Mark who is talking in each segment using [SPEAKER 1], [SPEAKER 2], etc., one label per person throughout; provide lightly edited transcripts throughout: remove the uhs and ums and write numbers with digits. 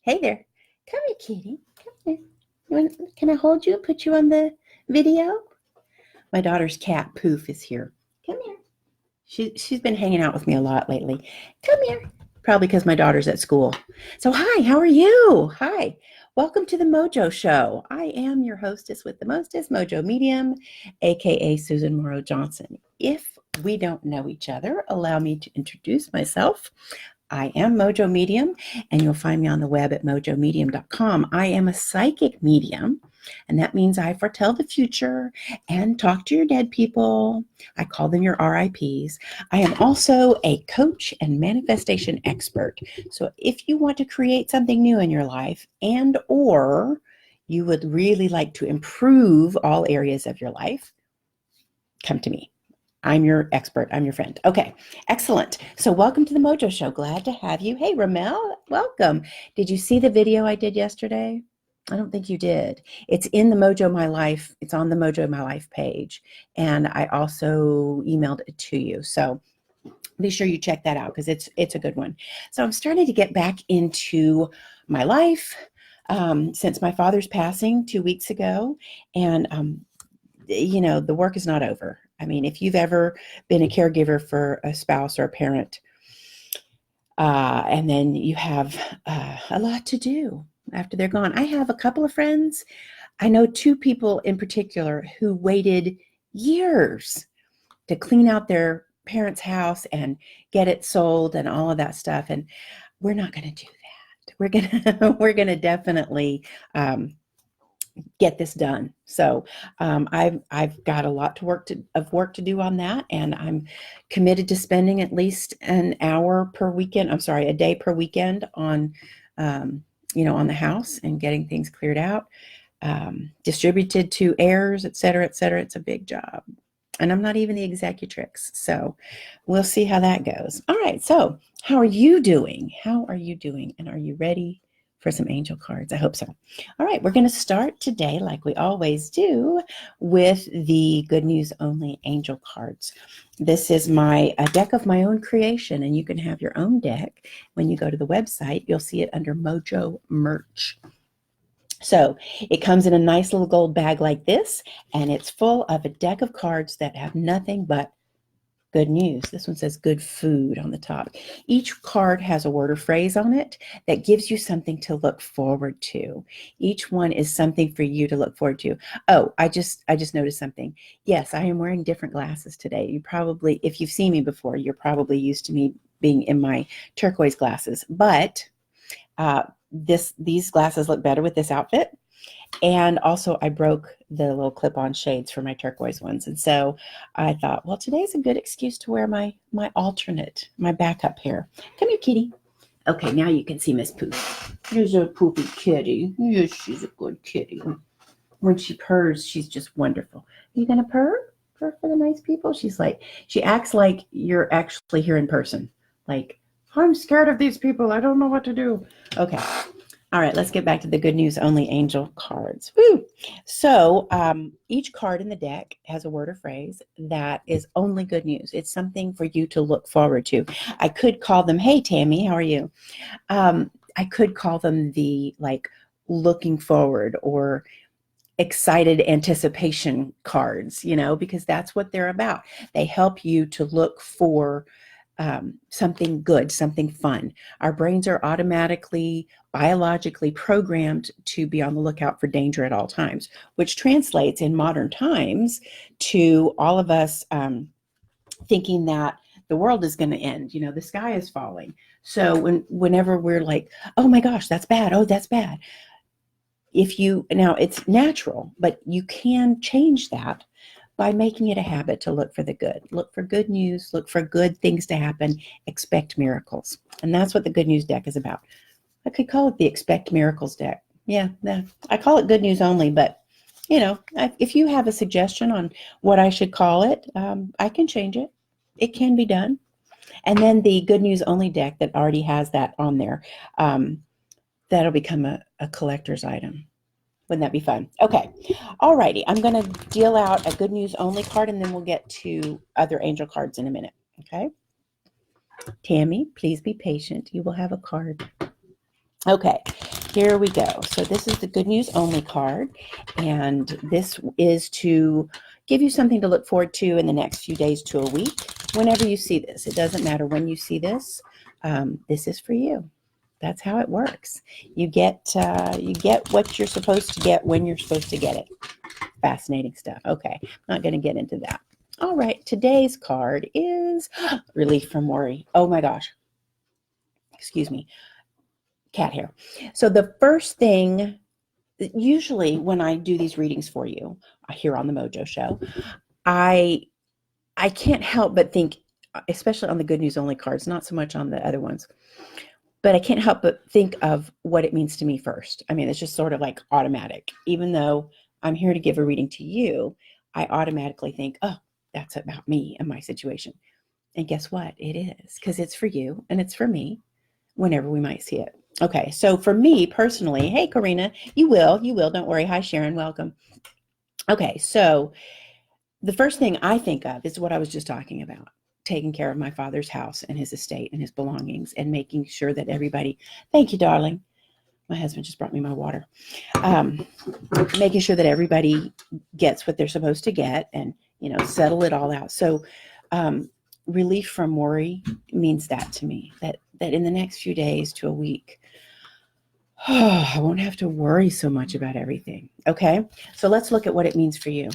[SPEAKER 1] Hey there. Come here, kitty. Come here. Can I hold you and put you on the video? My daughter's cat, Poof, is here. Come here. She's been hanging out with me a lot lately. Come here. Probably because my daughter's at school. So hi, how are you? Hi. Welcome to the MoJo Show. I am your hostess with the mostest, MoJo Medium, aka Susan Morrow Johnson. If we don't know each other, allow me to introduce myself. I am MoJo Medium, and you'll find me on the web at mojomedium.com. I am a psychic medium, and that means I foretell the future and talk to your dead people. I call them your RIPs. I am also a coach and manifestation expert. So if you want to create something new in your life and or you would really like to improve all areas of your life, come to me. I'm your expert. I'm your friend. Okay, excellent. So welcome to the MoJo Show. Glad to have you. Hey, Ramel, welcome. Did you see the video I did yesterday? I don't think you did. It's in the MoJo My Life. It's on the MoJo My Life page. And I also emailed it to you. So be sure you check that out because it's a good one. So I'm starting to get back into my life since my father's passing 2 weeks ago. And, the work is not over. I mean, if you've ever been a caregiver for a spouse or a parent, and then you have a lot to do after they're gone. I have a couple of friends. I know 2 people in particular who waited years to clean out their parents' house and get it sold and all of that stuff. And we're not going to do that. We're gonna definitely get this done. So I've got a lot of work to do on that, and I'm committed to spending at least an hour per weekend. I'm sorry, a day per weekend on on the house and getting things cleared out, distributed to heirs, et cetera, et cetera. It's a big job, and I'm not even the executrix, so we'll see how that goes. All right, so how are you doing? How are you doing? And are you ready for some angel cards? I hope so. All right, we're going to start today, like we always do, with the Good News Only angel cards. This is a deck of my own creation, and you can have your own deck. When you go to the website, you'll see it under MoJo Merch. So it comes in a nice little gold bag like this, and it's full of a deck of cards that have nothing but good news. This one says good food on the top. Each card has a word or phrase on it that gives you something to look forward to. Each one is something for you to look forward to. Oh, I just noticed something. Yes, I am wearing different glasses today. You probably, if you've seen me before, you're probably used to me being in my turquoise glasses. But these glasses look better with this outfit. And also I broke the little clip-on shades for my turquoise ones. And so I thought, well, today's a good excuse to wear my backup hair. Come here, kitty. Okay, now you can see Miss Poof. Here's a poopy kitty. Yes, she's a good kitty. When she purrs, she's just wonderful. Are you going to purr? Purr for the nice people? She acts like you're actually here in person. Like, I'm scared of these people. I don't know what to do. Okay. All right, let's get back to the Good News Only angel cards. Woo! So each card in the deck has a word or phrase that is only good news. It's something for you to look forward to. I could call them, hey, Tammy, how are you? I could call them the looking forward or excited anticipation cards, because that's what they're about. They help you to look for something good, something fun. Our brains are automatically, biologically programmed to be on the lookout for danger at all times, which translates in modern times to all of us thinking that the world is going to end, the sky is falling. So whenever we're like, oh my gosh, that's bad. Oh, that's bad. Now it's natural, but you can change that by making it a habit to look for the good. Look for good news, look for good things to happen, expect miracles. And that's what the Good News deck is about. I could call it the Expect Miracles deck. Yeah, I call it Good News Only, but if you have a suggestion on what I should call it, I can change it. It can be done. And then the Good News Only deck that already has that on there, that'll become a collector's item. Wouldn't that be fun? Okay. All righty. I'm going to deal out a Good News Only card, and then we'll get to other angel cards in a minute. Okay. Tammy, please be patient. You will have a card. Okay. here we go. So this is the good news only card, and this is to give you something to look forward to in the next few days to a week. Whenever you see this, it doesn't matter when you see this. This is for you. That's how it works. You get what you're supposed to get when you're supposed to get it. Fascinating stuff. Okay, not going to get into that. All right, today's card is relief from worry. Oh my gosh. Excuse me. Cat hair. So the first thing, usually when I do these readings for you here on the MoJo show, I can't help but think, especially on the good news only cards, not so much on the other ones, but I can't help but think of what it means to me first. I mean, it's just sort of like automatic. Even though I'm here to give a reading to you, I automatically think, oh, that's about me and my situation. And guess what? It is, because it's for you and it's for me whenever we might see it. Okay, so for me personally, hey, Karina, you will, don't worry. Hi, Sharon, welcome. Okay, so the first thing I think of is what I was just talking about, taking care of my father's house and his estate and his belongings and making sure that everybody, thank you, darling. My husband just brought me my water. Making sure that everybody gets what they're supposed to get and, settle it all out. So relief from worry means that to me, that in the next few days to a week, I won't have to worry so much about everything. Okay, so let's look at what it means for you.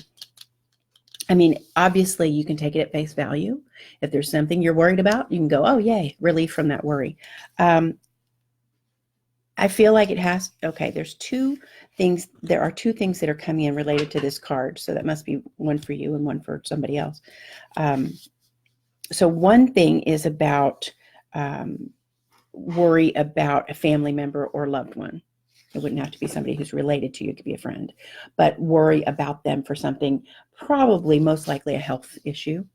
[SPEAKER 1] I mean, obviously, you can take it at face value. If there's something you're worried about, you can go, oh, yay, relief from that worry. I feel like it has, okay, there are two things that are coming in related to this card. So that must be one for you and one for somebody else. So one thing is about worry about a family member or loved one. It wouldn't have to be somebody who's related to you. It could be a friend, but worry about them for something, probably most likely a health issue.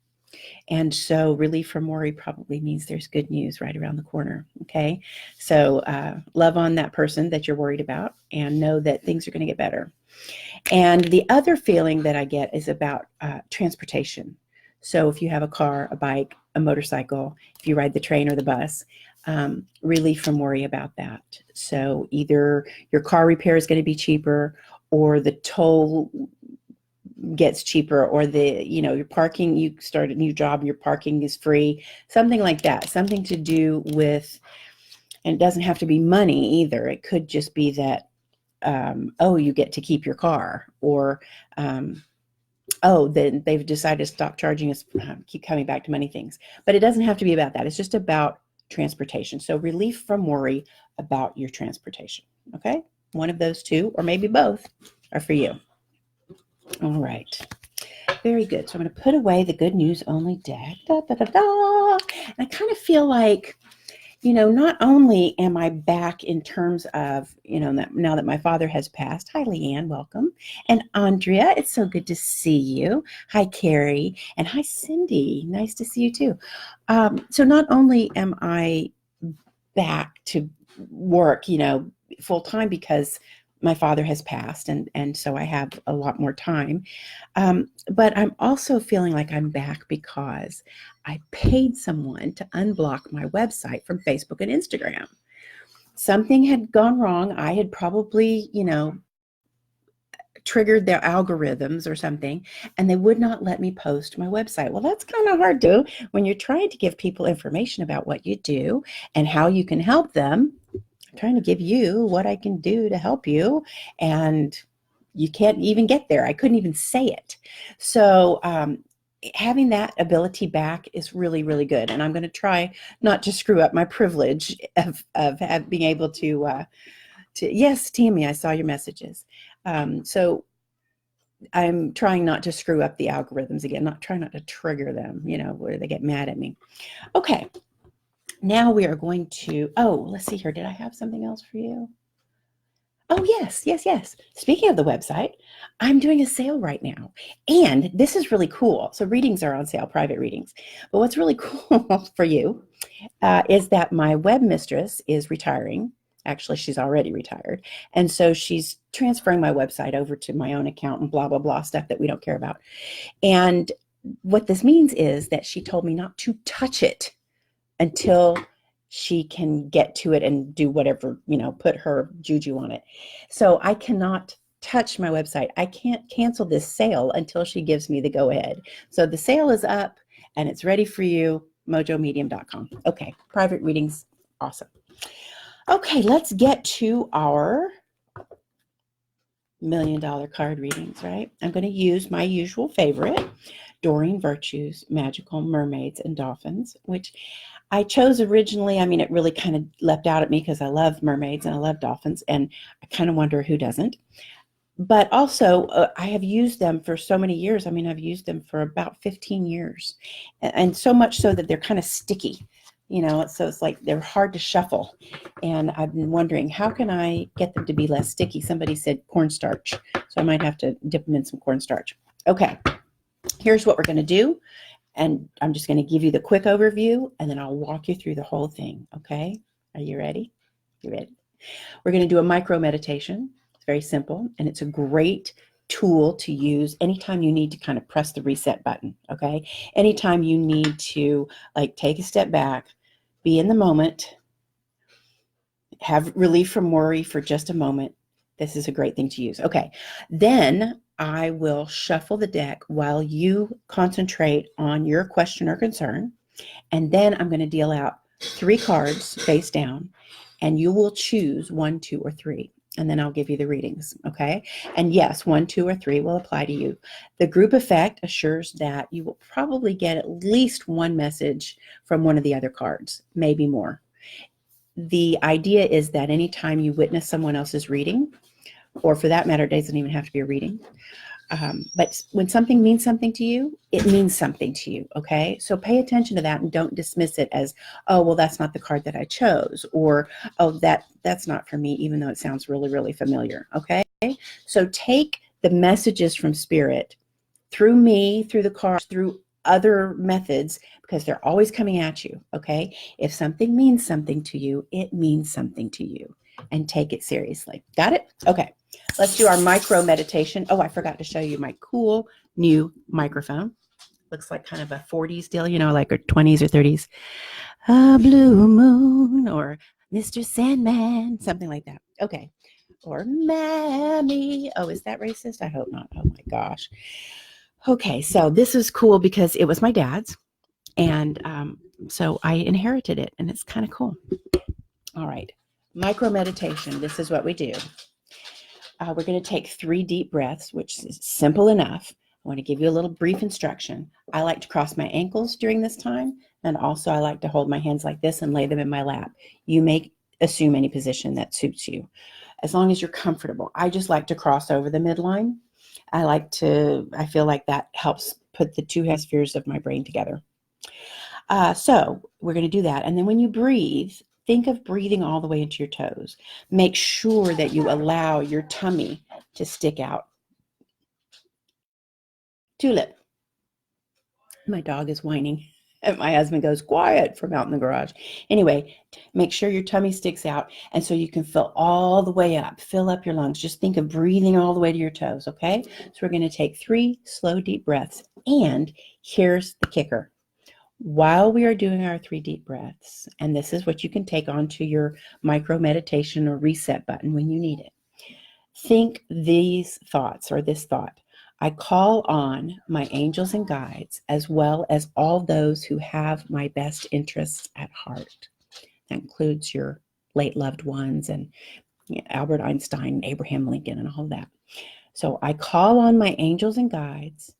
[SPEAKER 1] And so relief from worry probably means there's good news right around the corner. Okay. So love on that person that you're worried about and know that things are going to get better. And the other feeling that I get is about transportation. So if you have a car, a bike, a motorcycle, if you ride the train or the bus, relief from worry about that. So either your car repair is going to be cheaper, or the toll gets cheaper, or your parking, you start a new job, your parking is free, something like that, something to do with, and it doesn't have to be money either. It could just be that, you get to keep your car, or, then they've decided to stop charging us, keep coming back to money things. But it doesn't have to be about that. It's just about transportation. So relief from worry about your transportation. Okay. One of those two, or maybe both, are for you. All right. Very good. So I'm going to put away the good news only deck. And I kind of feel like, not only am I back in terms of, now that my father has passed. Hi, Leanne. Welcome. And Andrea, it's so good to see you. Hi, Carrie. And hi, Cindy. Nice to see you too. So not only am I back to work, full time, because my father has passed, and so I have a lot more time. But I'm also feeling like I'm back because I paid someone to unblock my website from Facebook and Instagram. Something had gone wrong. I had probably, triggered their algorithms or something, and they would not let me post my website. Well, that's kind of hard to do when you're trying to give people information about what you do and how you can help them. I'm trying to give you what I can do to help you, and you can't even get there. I couldn't even say it. So having that ability back is really, really good. And I'm going to try not to screw up my privilege of being able to yes, Tammy, I saw your messages. So I'm trying not to screw up the algorithms again, trying not to trigger them, where they get mad at me. Okay. Now we are going to, let's see here. Did I have something else for you? Oh, yes. Speaking of the website, I'm doing a sale right now. And this is really cool. So readings are on sale, private readings. But what's really cool for you is that my web mistress is retiring. Actually, she's already retired. And so she's transferring my website over to my own account and blah, blah, blah, stuff that we don't care about. And what this means is that she told me not to touch it until she can get to it and do whatever, put her juju on it. So I cannot touch my website. I can't cancel this sale until she gives me the go ahead. So the sale is up and it's ready for you, mojomedium.com. Okay, private readings, awesome. Okay, let's get to our $1 million card readings, right? I'm going to use my usual favorite, Doreen Virtue's Magical Mermaids and Dolphins, which I chose originally. I mean, it really kind of leapt out at me because I love mermaids and I love dolphins, and I kind of wonder who doesn't. But also, I have used them for so many years. I mean, I've used them for about 15 years, and so much so that they're kind of sticky, so it's like they're hard to shuffle. And I've been wondering, how can I get them to be less sticky? Somebody said cornstarch, so I might have to dip them in some cornstarch. Okay, here's what we're going to do. And I'm just going to give you the quick overview, and then I'll walk you through the whole thing, okay? Are you ready? You ready? We're going to do a micro meditation. It's very simple, and it's a great tool to use anytime you need to kind of press the reset button, okay? Anytime you need to, like, take a step back, be in the moment, have relief from worry for just a moment. This is a great thing to use. Okay, then I will shuffle the deck while you concentrate on your question or concern. And then I'm going to deal out 3 cards face down, and you will choose 1, 2, or 3. And then I'll give you the readings, okay? And yes, 1, 2, or 3 will apply to you. The group effect assures that you will probably get at least one message from one of the other cards, maybe more. The idea is that anytime you witness someone else's reading, or for that matter, it doesn't even have to be a reading, but when something means something to you, it means something to you, okay? So pay attention to that and don't dismiss it as, oh, well, that's not the card that I chose, or, oh, that's not for me, even though it sounds really, really familiar, okay? So take the messages from Spirit through me, through the cards, through other methods, because they're always coming at you, okay? If something means something to you, it means something to you, and take it seriously. Got it? Okay. Let's do our micro meditation. Oh, I forgot to show you my cool new microphone. Looks like kind of a 40s deal, like a 20s or 30s. A blue moon or Mr. Sandman, something like that. Okay. Or Mammy. Oh, is that racist? I hope not. Oh my gosh. Okay, so this is cool because it was my dad's, and so I inherited it, and it's kind of cool. All right, micro meditation. This is what we do. We're going to take 3 deep breaths, which is simple enough. I want to give you a little brief instruction. I like to cross my ankles during this time, and also I like to hold my hands like this and lay them in my lap. You may assume any position that suits you, as long as you're comfortable. I just like to cross over the midline. I feel like that helps put the 2 hemispheres of my brain together. So we're going to do that. And then when you breathe, think of breathing all the way into your toes. Make sure that you allow your tummy to stick out. Tulip. My dog is whining. And my husband goes, quiet, from out in the garage. Anyway, make sure your tummy sticks out, and so you can fill all the way up. Fill up your lungs. Just think of breathing all the way to your toes, okay? So we're going to take 3 slow, deep breaths. And here's the kicker. While we are doing our 3 deep breaths, and this is what you can take onto your micro meditation or reset button when you need it, think these thoughts or this thought. I call on my angels and guides, as well as all those who have my best interests at heart. That includes your late loved ones and Albert Einstein, Abraham Lincoln, and all that. So I call on my angels and guides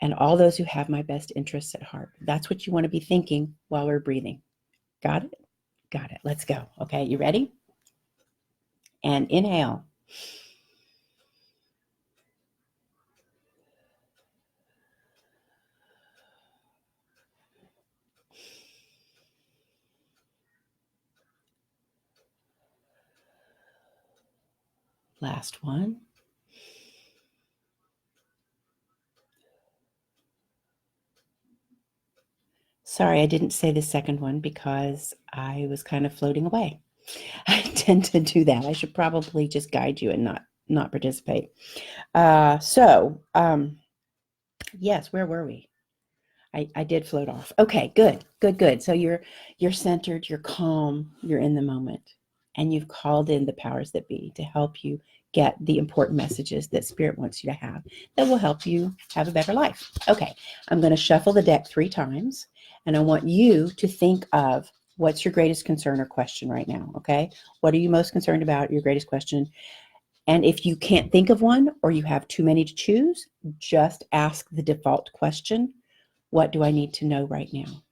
[SPEAKER 1] and all those who have my best interests at heart. That's what you want to be thinking while we're breathing. Got it? Got it. Let's go. Okay, you ready? And inhale. Last one. Sorry, I didn't say the second one because I was kind of floating away. I tend to do that. I should probably just guide you and not participate. Yes, where were we? I did float off. Okay, good, good, good. So you're centered, you're calm, you're in the moment, and you've called in the powers that be to help you get the important messages that Spirit wants you to have that will help you have a better life. Okay, I'm going to shuffle the deck 3 times, and I want you to think of what's your greatest concern or question right now, okay? What are you most concerned about, your greatest question? And if you can't think of one or you have too many to choose, just ask the default question, what do I need to know right now?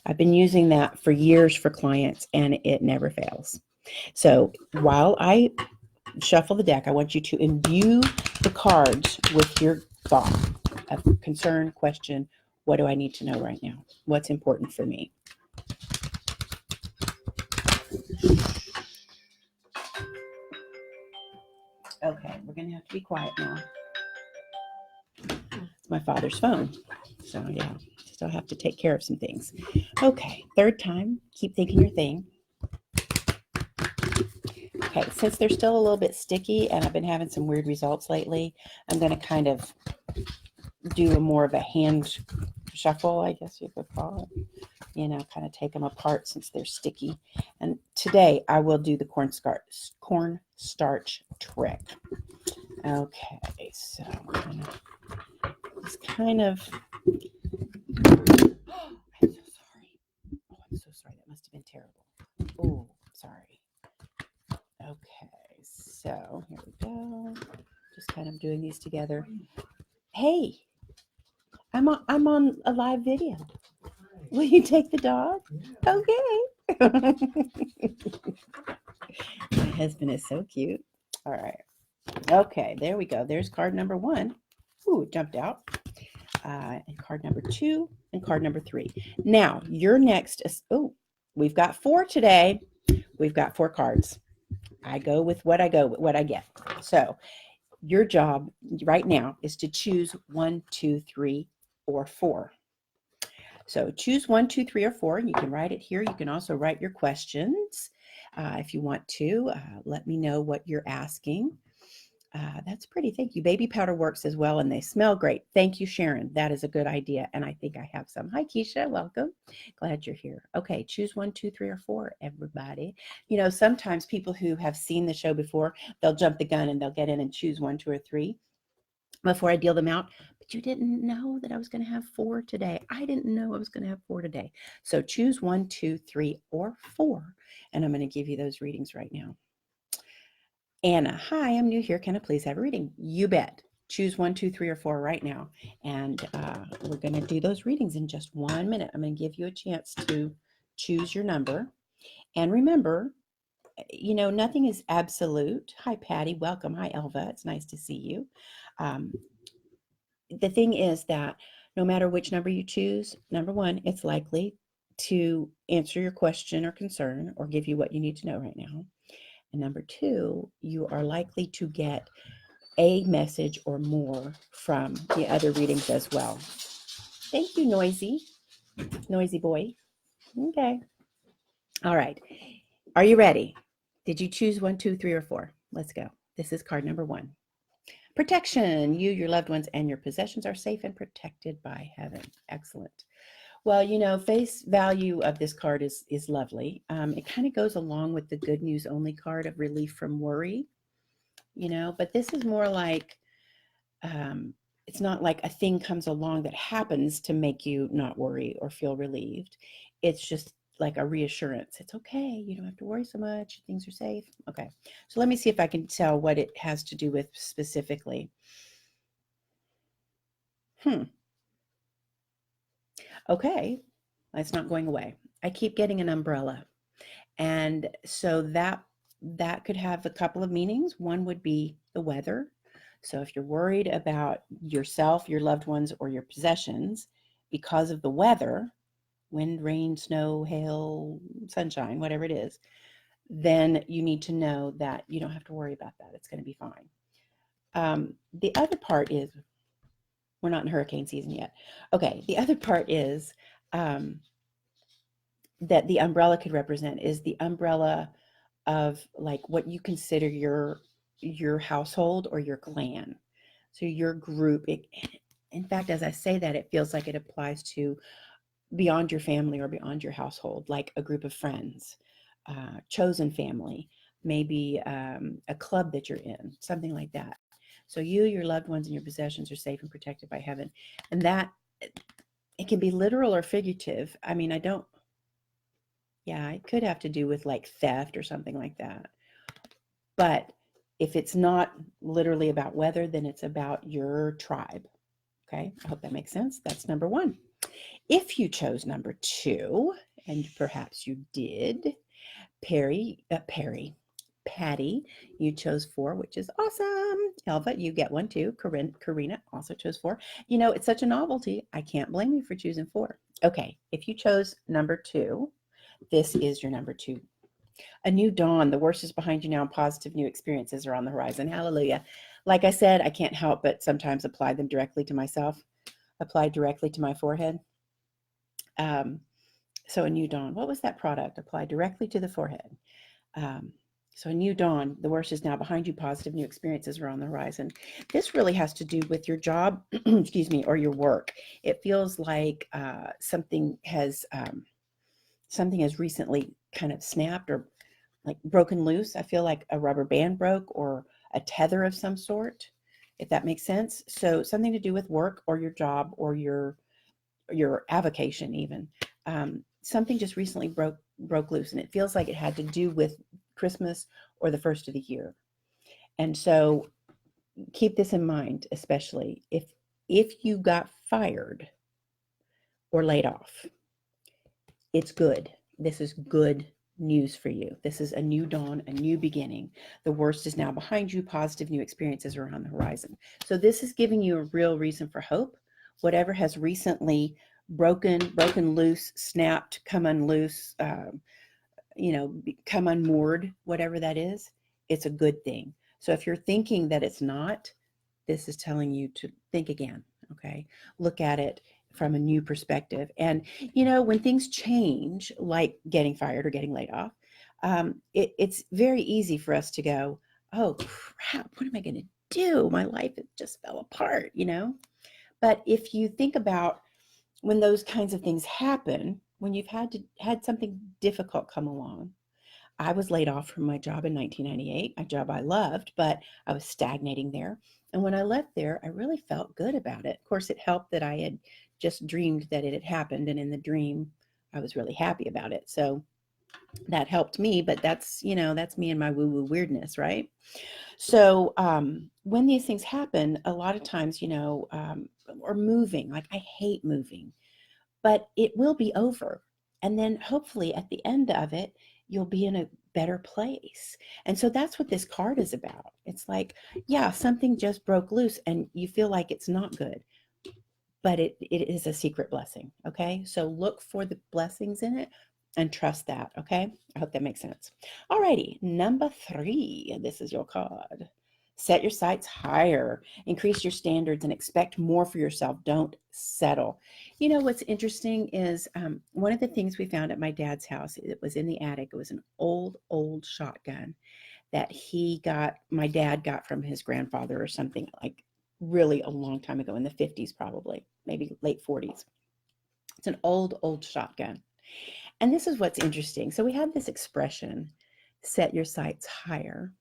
[SPEAKER 1] I've been using that for years for clients and it never fails. So while I shuffle the deck, I want you to imbue the cards with your thought of concern, question, what do I need to know right now? What's important for me? Okay, we're going to have to be quiet now. It's my father's phone. So yeah, still have to take care of some things. Okay, 3rd time, keep thinking your thing. Okay, since they're still a little bit sticky and I've been having some weird results lately, I'm going to kind of do more of a hand shuffle, I guess you could call it. You know, kind of take them apart since they're sticky. And today I will do the cornstarch trick. Okay, so I'm just kind of. Oh, I'm so sorry. Oh, I'm so sorry. That must have been terrible. Oh, sorry. Okay, so here we go. Just kind of doing these together. Hey, I'm on a live video. Will you take the dog? Okay. My husband is so cute. All right. Okay, there we go. There's card number 1. Ooh, it jumped out. And card number 2 and card number 3. Now, your next is, oh, we've got 4 today. We've got 4 cards. I go with what I get. So your job right now is to choose 1, 2, 3, or 4. So choose 1, 2, 3, or 4. You can write it here. You can also write your questions if you want to. Let me know what you're asking. That's pretty. Thank you. Baby powder works as well, and they smell great. Thank you, Sharon. That is a good idea, and I think I have some. Hi, Keisha. Welcome. Glad you're here. Okay, choose 1, 2, 3, or 4, everybody. You know, sometimes people who have seen the show before, they'll jump the gun and they'll get in and choose 1, 2, or 3 before I deal them out. But you didn't know that I was going to have 4 today. I didn't know I was going to have 4 today. So choose 1, 2, 3, or 4, and I'm going to give you those readings right now. Anna, hi, I'm new here. Can I please have a reading? You bet. Choose 1, 2, 3, or 4 right now. And we're going to do those readings in just 1 minute. I'm going to give you a chance to choose your number. And remember, you know, nothing is absolute. Hi, Patty. Welcome. Hi, Elva. It's nice to see you. The thing is that no matter which number you choose, number 1, it's likely to answer your question or concern or give you what you need to know right now. And number 2, you are likely to get a message or more from the other readings as well. Thank you, Noisy boy. Okay. All right. Are you ready? Did you choose 1, 2, 3, or 4? Let's go. This is card number 1. Protection. You, your loved ones, and your possessions are safe and protected by heaven. Excellent. Well, you know, face value of this card is lovely. It kind of goes along with the good news only card of relief from worry, you know, but this is more like, it's not like a thing comes along that happens to make you not worry or feel relieved. It's just like a reassurance. It's okay. You don't have to worry so much. Things are safe. Okay. So let me see if I can tell what it has to do with specifically. Okay. It's not going away. I keep getting an umbrella. And so that could have a couple of meanings. One would be the weather. So if you're worried about yourself, your loved ones, or your possessions because of the weather, wind, rain, snow, hail, sunshine, whatever it is, then you need to know that you don't have to worry about that. It's going to be fine. The other part is, we're not in hurricane season yet. Okay, the other part is that the umbrella could represent is the umbrella of like what you consider your household or your clan. So your group, In fact, as I say that, it feels like it applies to beyond your family or beyond your household, like a group of friends, chosen family, maybe a club that you're in, something like that. So you, your loved ones, and your possessions are safe and protected by heaven. And that, it can be literal or figurative. I mean, I don't, yeah, it could have to do with like theft or something like that. But if it's not literally about weather, then it's about your tribe. Okay, I hope that makes sense. That's number one. If you chose number two, and perhaps you did, Patty, you chose four, which is awesome. Elva, you get one too. Karina also chose four. You know, it's such a novelty. I can't blame you for choosing four. Okay, if you chose number two, this is your number two. A new dawn. The worst is behind you now, and positive new experiences are on the horizon. Hallelujah. Like I said, I can't help but sometimes apply them directly to myself, apply directly to my forehead. Um, so a new dawn. What was that product? Apply directly to the forehead. Um, so a new dawn. The worst is now behind you. Positive new experiences are on the horizon. This really has to do with your job, excuse me, or your work. It feels like something has recently kind of snapped or like broken loose. I feel like a rubber band broke or a tether of some sort, if that makes sense. So something to do with work or your job or your avocation even. Something just recently broke loose, and it feels like it had to do with Christmas or the first of the year. And so keep this in mind, especially if you got fired or laid off. It's good. This is good news for you. This is a new dawn, a new beginning. The worst is now behind you. Positive new experiences are on the horizon. So this is giving you a real reason for hope. Whatever has recently broken loose, snapped, come unloose, come unmoored, whatever that is, it's a good thing. So if you're thinking that it's not, this is telling you to think again. Okay, look at it from a new perspective. And when things change, like getting fired or getting laid off, it's very easy for us to go, oh crap, what am I going to do? My life just fell apart. But if you think about when those kinds of things happen, when you've had something difficult come along. I was laid off from my job in 1998, a job I loved, but I was stagnating there. And when I left there, I really felt good about it. Of course, it helped that I had just dreamed that it had happened. And in the dream, I was really happy about it. So that helped me, but that's me and my woo-woo weirdness, right? So when these things happen, a lot of times, or moving, like I hate moving, but it will be over. And then hopefully at the end of it, you'll be in a better place. And so that's what this card is about. It's like, yeah, something just broke loose and you feel like it's not good, but it is a secret blessing. Okay. So look for the blessings in it and trust that. Okay. I hope that makes sense. All righty. Number 3. This is your card. Set your sights higher, increase your standards, and expect more for yourself. Don't settle. What's interesting is one of the things we found at my dad's house, it was in the attic. It was an old shotgun that my dad got from his grandfather or something, like really a long time ago in the 50s, probably, maybe late 40s. It's an old shotgun. And this is what's interesting. So we have this expression, set your sights higher.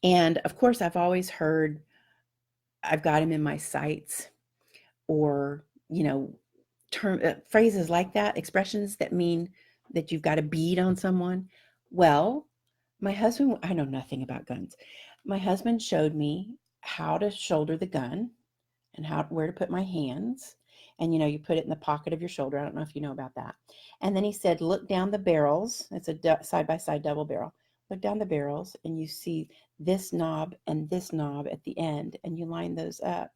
[SPEAKER 1] And of course, I've always heard, I've got him in my sights, or, phrases like that, expressions that mean that you've got a bead on someone. Well, my husband, I know nothing about guns. My husband showed me how to shoulder the gun and where to put my hands. And you put it in the pocket of your shoulder. I don't know if you know about that. And then he said, look down the barrels. It's a side-by-side double barrel. Look down the barrels and you see this knob and this knob at the end, and you line those up,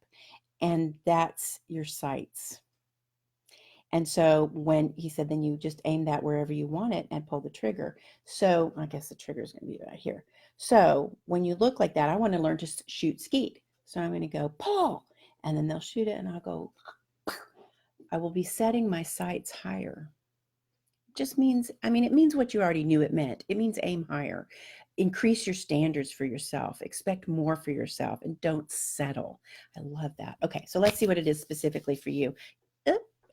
[SPEAKER 1] and that's your sights. And so when he said, then you just aim that wherever you want it and pull the trigger. So I guess the trigger is going to be right here. So when you look like that, I want to learn to shoot skeet. So I'm going to go, Paul, and then they'll shoot it and I'll go, I will be setting my sights higher. Just means, it means what you already knew it meant. It means aim higher. Increase your standards for yourself, expect more for yourself, and don't settle. I love that. Okay, so let's see what it is specifically for you.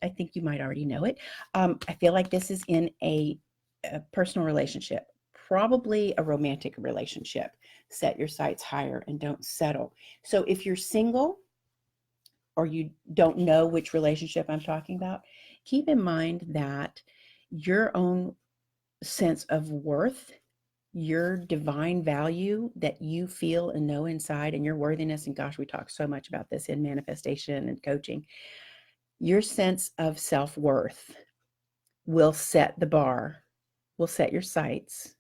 [SPEAKER 1] I think you might already know it. I feel like this is in a personal relationship, probably a romantic relationship. Set your sights higher and don't settle. So if you're single or you don't know which relationship I'm talking about, keep in mind that your own sense of worth, your divine value that you feel and know inside, and your worthiness, and gosh, we talk so much about this in manifestation and coaching, your sense of self-worth will set the bar, will set your sights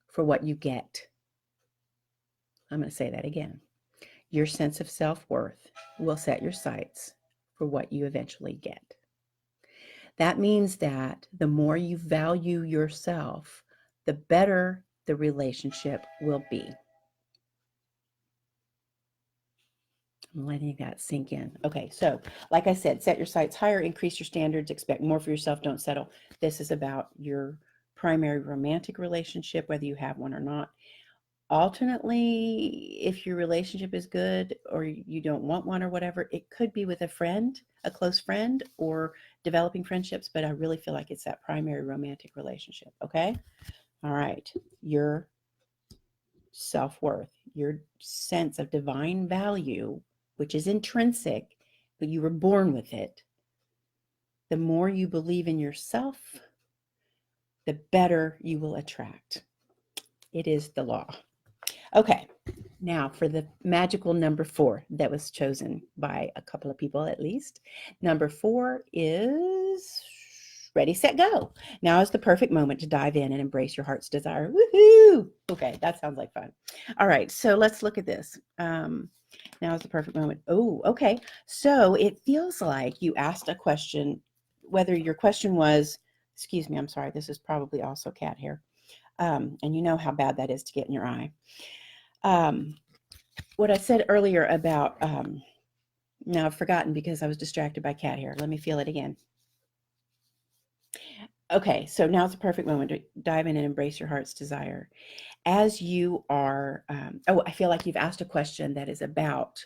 [SPEAKER 1] for what you get. I'm going to say that again. Your sense of self-worth will set your sights for what you eventually get. That means that the more you value yourself, the better the relationship will be. I'm letting that sink in. Okay, so like I said, set your sights higher, increase your standards, expect more for yourself, don't settle. This is about your primary romantic relationship, whether you have one or not. Alternately, if your relationship is good or you don't want one or whatever, it could be with a friend, a close friend, or developing friendships, but I really feel like it's that primary romantic relationship, okay? All right, your self-worth, your sense of divine value, which is intrinsic, but you were born with it. The more you believe in yourself, the better you will attract. It is the law. Okay, now for the magical number 4 that was chosen by a couple of people at least. Number 4 is ready, set, go. Now is the perfect moment to dive in and embrace your heart's desire. Woohoo! Okay, that sounds like fun. All right, so let's look at this. Now is the perfect moment. Oh, okay. So it feels like you asked a question, whether your question was, excuse me, I'm sorry, this is probably also cat hair. And you know how bad that is to get in your eye. What I said earlier about, now I've forgotten because I was distracted by cat hair. Let me feel it again. Okay, so now's the perfect moment to dive in and embrace your heart's desire. As you are, I feel like you've asked a question that is about,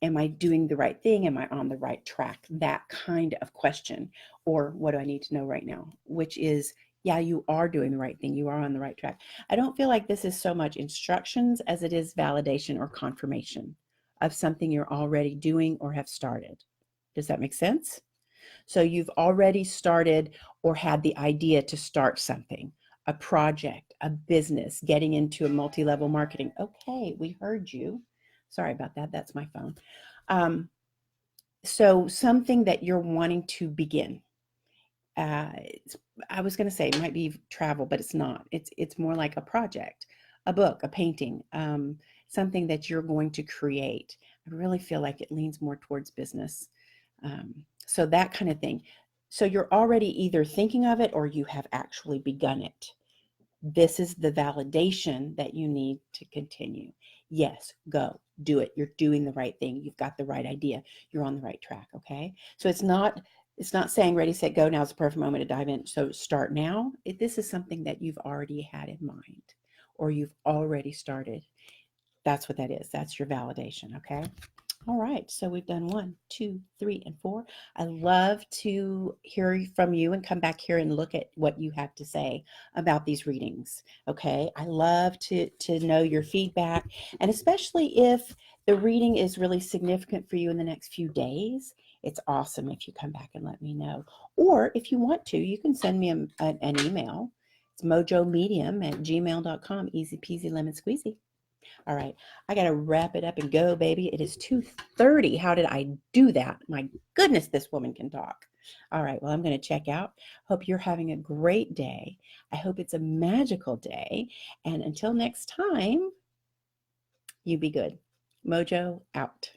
[SPEAKER 1] am I doing the right thing? Am I on the right track? That kind of question. Or what do I need to know right now? Which is, yeah, you are doing the right thing. You are on the right track. I don't feel like this is so much instructions as it is validation or confirmation of something you're already doing or have started. Does that make sense? So you've already started or had the idea to start something, a project, a business, getting into a multi-level marketing. Okay, we heard you. Sorry about that. That's my phone. So something that you're wanting to begin. I was going to say it might be travel, but it's not. It's more like a project, a book, a painting, something that you're going to create. I really feel like it leans more towards business. So that kind of thing. So you're already either thinking of it or you have actually begun it. This is the validation that you need to continue. Yes, go do it. You're doing the right thing. You've got the right idea. You're on the right track. Okay. So it's not saying ready, set, go. Now's the perfect moment to dive in. So start now. This is something that you've already had in mind or you've already started. That's what that is. That's your validation. Okay. All right, so we've done 1, 2, 3, and 4. I love to hear from you and come back here and look at what you have to say about these readings. Okay, I love to know your feedback, and especially if the reading is really significant for you in the next few days. It's awesome if you come back and let me know. Or if you want to, you can send me an email. It's mojomedium@gmail.com. Easy peasy lemon squeezy. All right, I got to wrap it up and go, baby. It is 2:30. How did I do that? My goodness, this woman can talk. All right, well, I'm going to check out. Hope you're having a great day. I hope it's a magical day. And until next time, you be good. Mojo out.